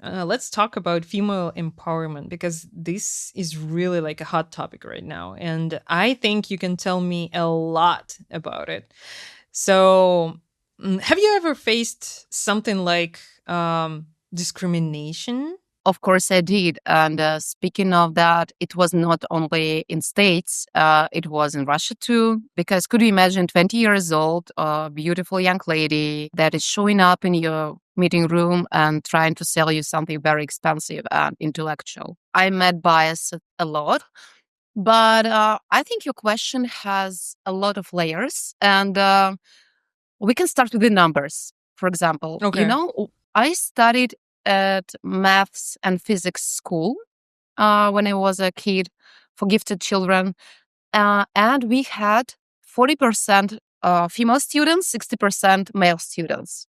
Let's talk about female empowerment because this is really like a hot topic right now. And I think you can tell me a lot about it. So, have you ever faced something like discrimination? Of course, I did. And speaking of that, it was not only in States, it was in Russia too. Because could you imagine 20 years old, a beautiful young lady that is showing up in your meeting room and trying to sell you something very expensive and intellectual? I met bias a lot. But I think your question has a lot of layers. And we can start with the numbers. For example, Okay. I studied at maths and physics school when I was a kid for gifted children. And we had 40% female students, 60% male students.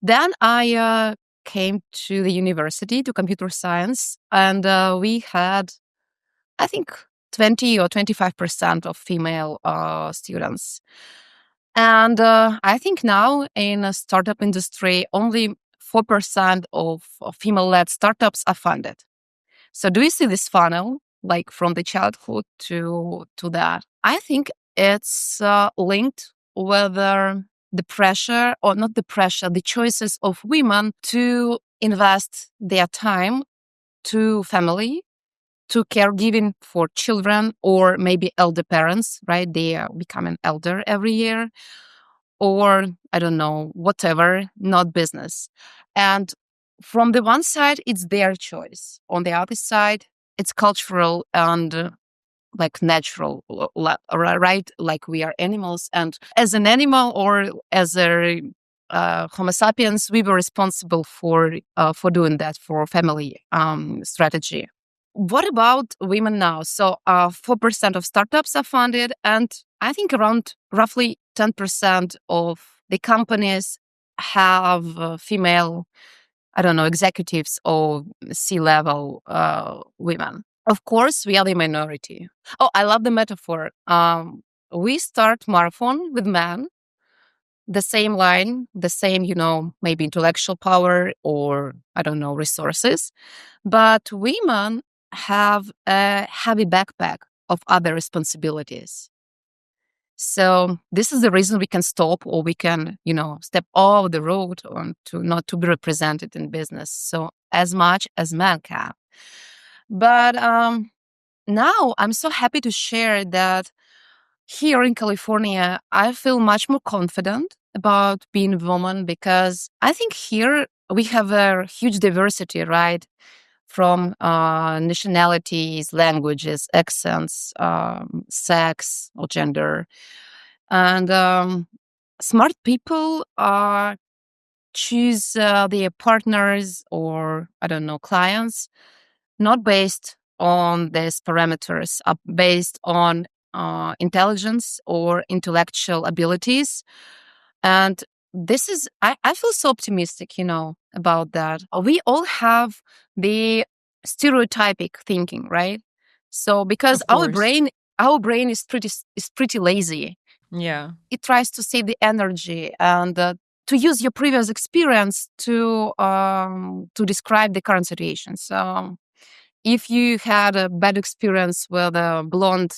Then I came to the university to computer science, and we had, I think, 20 or 25% of female students. And I think now in a startup industry, only 4% of female-led startups are funded. So do you see this funnel, like from the childhood to that? I think it's linked whether the pressure or not the pressure, the choices of women to invest their time to family, to caregiving for children or maybe elder parents, right? They are becoming elder every year or I don't know, whatever, not business. And from the one side, it's their choice. On the other side, it's cultural and like natural, right? Like we are animals. And as an animal or as a Homo sapiens, we were responsible for doing that for family strategy. What about women now? So 4% of startups are funded, and I think around roughly 10% of the companies have female, I don't know, executives or C-level women. Of course, we are the minority. Oh, I love the metaphor. We start marathon with men, the same line, the same, maybe intellectual power or, I don't know, resources. But women have a heavy backpack of other responsibilities. So this is the reason we can stop or we can, step off the road on to not to be represented in business. So as much as men can. But now I'm so happy to share that here in California, I feel much more confident about being a woman because I think here we have a huge diversity, right? From nationalities, languages, accents, sex, or gender. And smart people choose their partners or, I don't know, clients, not based on these parameters, based on intelligence or intellectual abilities. And this is, I feel so optimistic, about that. We all have the stereotypic thinking, right? So because Of course. our brain is pretty lazy. Yeah. It tries to save the energy and to use your previous experience to describe the current situation. So if you had a bad experience with a blonde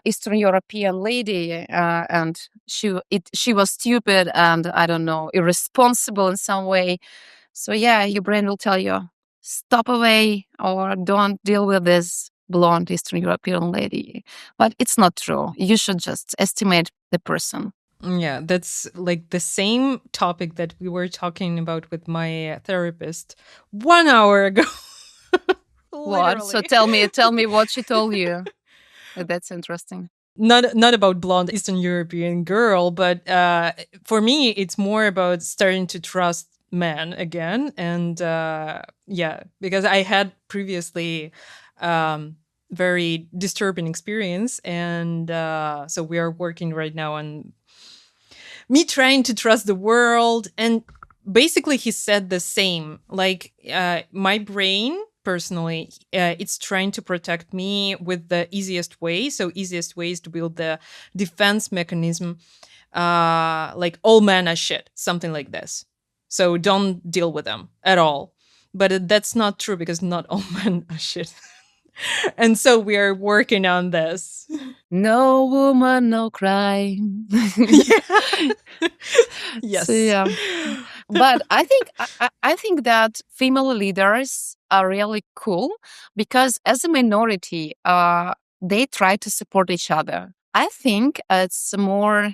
Eastern European lady, and she was stupid and I don't know irresponsible in some way. So yeah, your brain will tell you stop away or don't deal with this blonde Eastern European lady. But it's not true. You should just estimate the person. Yeah, that's like the same topic that we were talking about with my therapist 1 hour ago. What? So Literally. tell me what she told you. That's interesting. Not about blonde Eastern European girl, but for me, it's more about starting to trust men again. And yeah, because I had previously very disturbing experience, and so we are working right now on me trying to trust the world. And basically he said the same, like my brain personally, it's trying to protect me with the easiest way. So easiest way is to build the defense mechanism, like all men are shit, something like this. So don't deal with them at all. But that's not true because not all men are shit. And so we are working on this. No woman, no crime. Yeah. So Yes. yeah. But I think that female leaders are really cool because as a minority, they try to support each other. I think it's more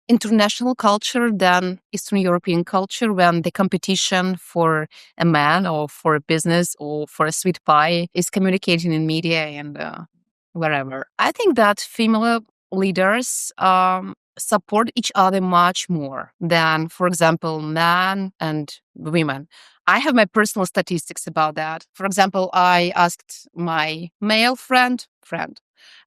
international culture than Eastern European culture when the competition for a man or for a business or for a sweet pie is communicating in media and wherever. I think that female leaders support each other much more than, for example, men and women. I have my personal statistics about that. For example, I asked my male friend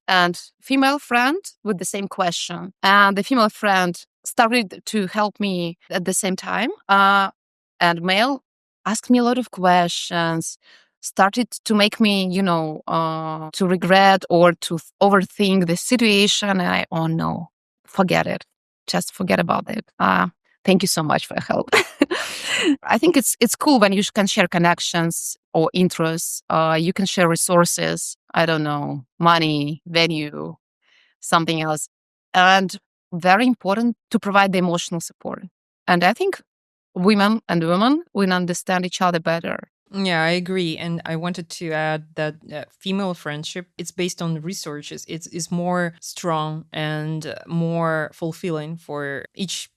and female friend with the same question. And the female friend started to help me at the same time. And male asked me a lot of questions, started to make me, to regret or to overthink the situation. And oh no, forget it. Just forget about it. Thank you so much for your help. I think it's cool when you can share connections or interests. You can share resources. I don't know, money, venue, something else, and very important to provide the emotional support. And I think women and women will understand each other better. Yeah, I agree. And I wanted to add that female friendship, it's based on resources. It's more strong and more fulfilling for each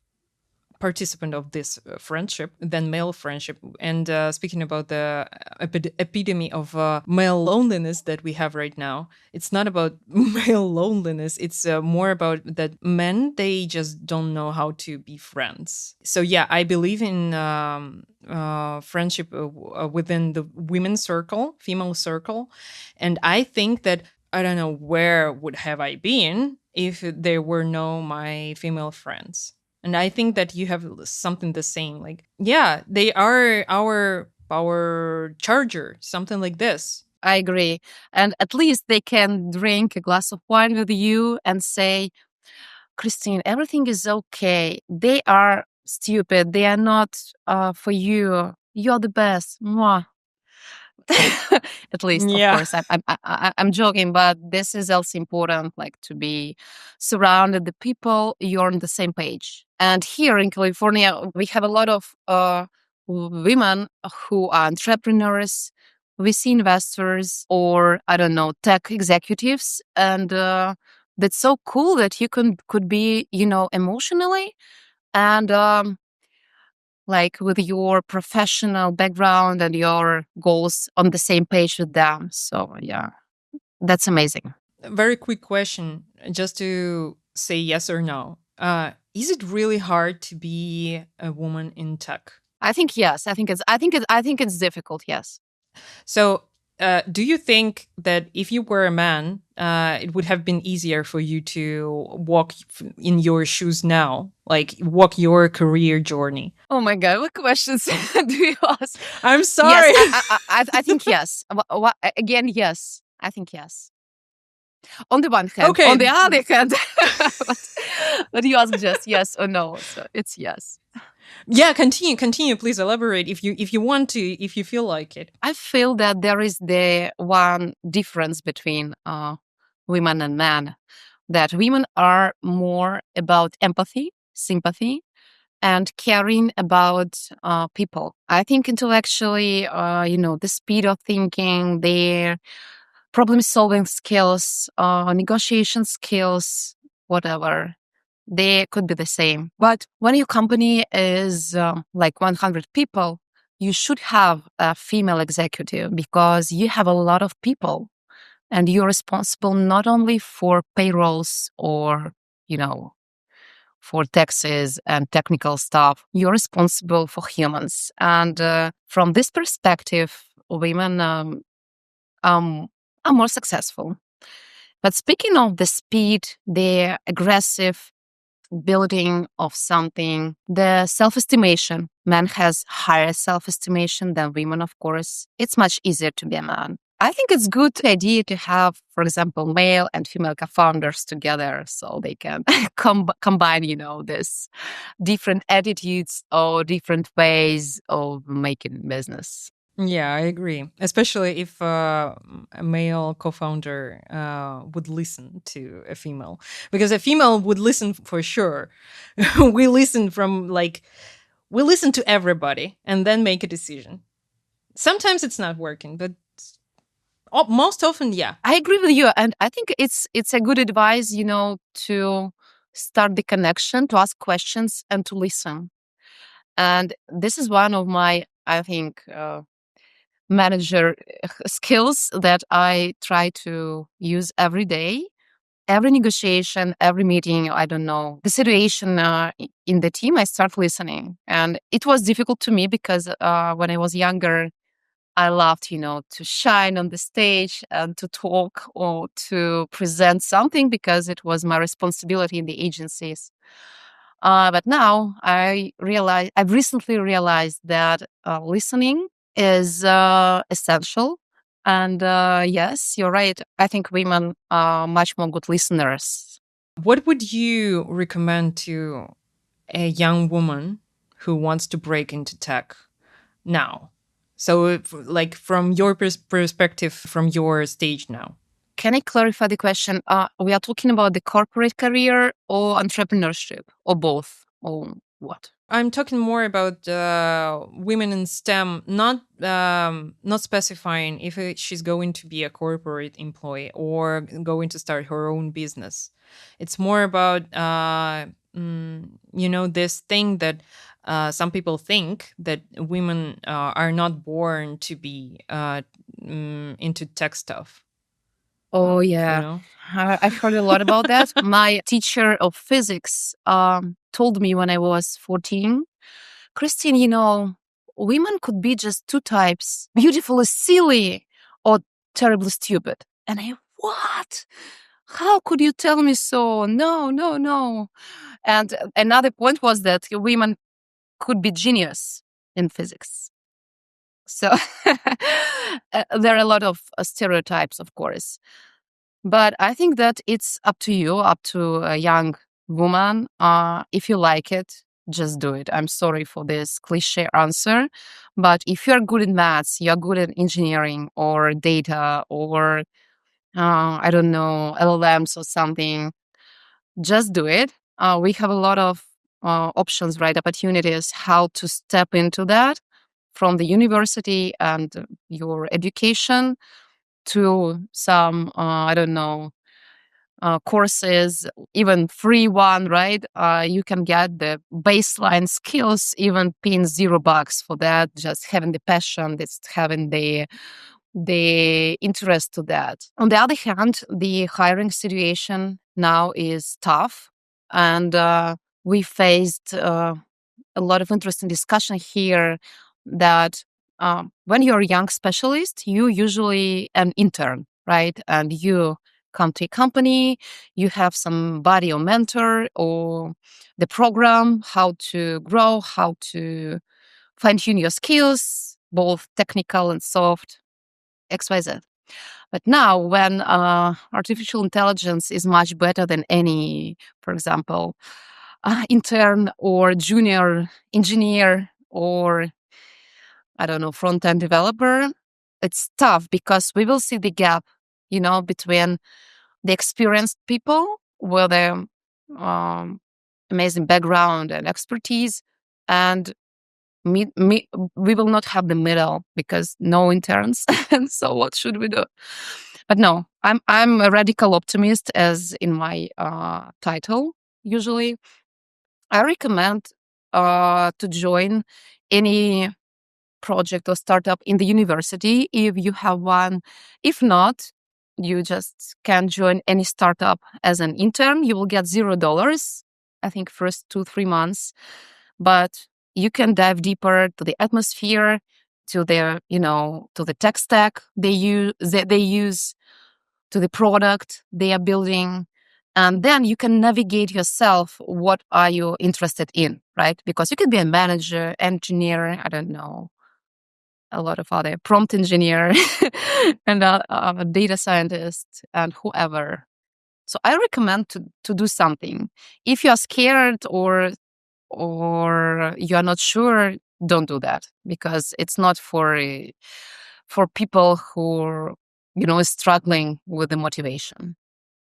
participant of this friendship than male friendship. And speaking about the epidemic of male loneliness that we have right now, it's not about male loneliness. It's more about that men, they just don't know how to be friends. So yeah, I believe in friendship within the women's circle, female circle. And I think that I don't know where would have I been if there were no my female friends. And I think that you have something the same. Like, yeah, they are our power charger, something like this. I agree. And at least they can drink a glass of wine with you and say, Christine, everything is okay. They are stupid. They are not for you. You're the best. Mwah. At least, of Yeah. course, I'm joking, but this is also important, like to be surrounded the people you're on the same page. And here in California, we have a lot of women who are entrepreneurs, VC investors, or I don't know, tech executives, and that's so cool that you could be, emotionally and like with your professional background and your goals on the same page with them. So yeah, that's amazing. Very quick question, just to say yes or no. Is it really hard to be a woman in tech? I think yes. I think it's difficult. Yes. So, do you think that if you were a man, it would have been easier for you to walk in your shoes now, like walk your career journey? Oh my God, what questions do you ask? I'm Yes, sorry. I think yes. Again, yes. I think yes. On the one hand, on the Okay. other hand, but you ask just yes or no, so it's yes. Yeah, continue. Please elaborate if you want to, if you feel like it. I feel that there is the one difference between women and men, that women are more about empathy, sympathy, and caring about people. I think intellectually, the speed of thinking, their problem-solving skills, negotiation skills, whatever, they could be the same. But when your company is like 100 people, you should have a female executive because you have a lot of people and you're responsible not only for payrolls or, for taxes and technical stuff, you're responsible for humans. And from this perspective, women are more successful. But speaking of the speed, the aggressive building of something, the self-estimation, man has higher self-estimation than women, of course. It's much easier to be a man. I think it's good idea to have, for example, male and female co-founders together so they can combine, this different attitudes or different ways of making business. Yeah, I agree. Especially if a male co-founder would listen to a female, because a female would listen for sure. we listen from like we listen to everybody and then make a decision. Sometimes it's not working, but most often, yeah. I agree with you, and I think it's a good advice, to start the connection, to ask questions, and to listen. And this is one of my, I think, manager skills that I try to use every day. Every negotiation, every meeting, I don't know, the situation in the team, I start listening. And it was difficult to me because when I was younger, I loved, to shine on the stage and to talk or to present something because it was my responsibility in the agencies. But now I've recently realized that listening is essential. And yes, you're right. I think women are much more good listeners. What would you recommend to a young woman who wants to break into tech now? So, like from your perspective, from your stage now. Can I clarify the question? We are talking about the corporate career or entrepreneurship or both or what? I'm talking more about women in STEM, not specifying if she's going to be a corporate employee or going to start her own business. It's more about this thing that some people think that women are not born to be into tech stuff. Oh, You yeah. know. I've heard a lot about that. My teacher of physics told me when I was 14, Christine, women could be just two types, beautifully silly or terribly stupid. And what? How could you tell me so? No, no, no. And another point was that women could be genius in physics. So there are a lot of stereotypes, of course. But I think that it's up to you, up to a young woman. If you like it, just do it. I'm sorry for this cliche answer. But if you're good in maths, you're good at engineering or data or, I don't know, LLMs or something, just do it. We have a lot of options, right? Opportunities how to step into that from the university and your education to some, I don't know, courses, even free one, right? You can get the baseline skills, even paying $0 for that, just having the passion, just having the interest to that. On the other hand, the hiring situation now is tough, and we faced a lot of interesting discussion here that when you're a young specialist, you usually an intern, right? And you come to a company, you have somebody or mentor or the program, how to grow, how to fine tune your skills, both technical and soft, XYZ. But now, when artificial intelligence is much better than any, for example, intern or junior engineer or, I don't know, front end developer, it's tough because we will see the gap, between the experienced people with the um, amazing background and expertise and we will not have the middle because no interns. And so what should we do? But no, I'm a radical optimist, as in my title. Usually, I recommend to join any project or startup in the university if you have one. If not, you just can join any startup as an intern. You will get $0, I think, first 2-3 months, but you can dive deeper to the atmosphere, to their, to the tech stack they use, to the product they are building. And then you can navigate yourself. What are you interested in, right? Because you can be a manager, engineer, I don't know, a lot of other prompt engineer and a data scientist and whoever. So I recommend to do something. If you are scared or you are not sure, don't do that, because it's not for people who are, struggling with the motivation.